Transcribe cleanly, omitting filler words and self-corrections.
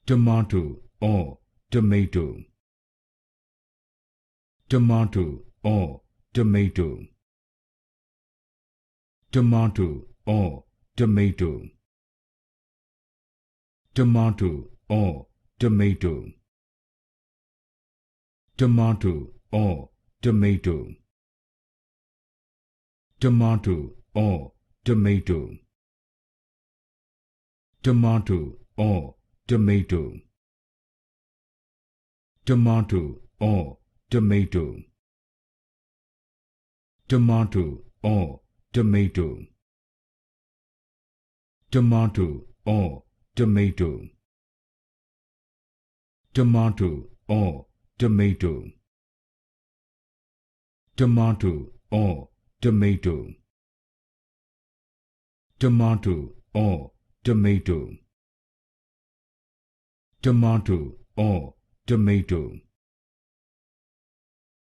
tomato or tomato, tomato or tomato, tomato or tomato, tomato or tomato, tomato or tomato, tomato or tomato, tomato or tomato, tomato or tomato, tomato or tomato, tomato or tomato, tomato or tomato, tomato or tomato, tomato or tomato, tomato or tomato,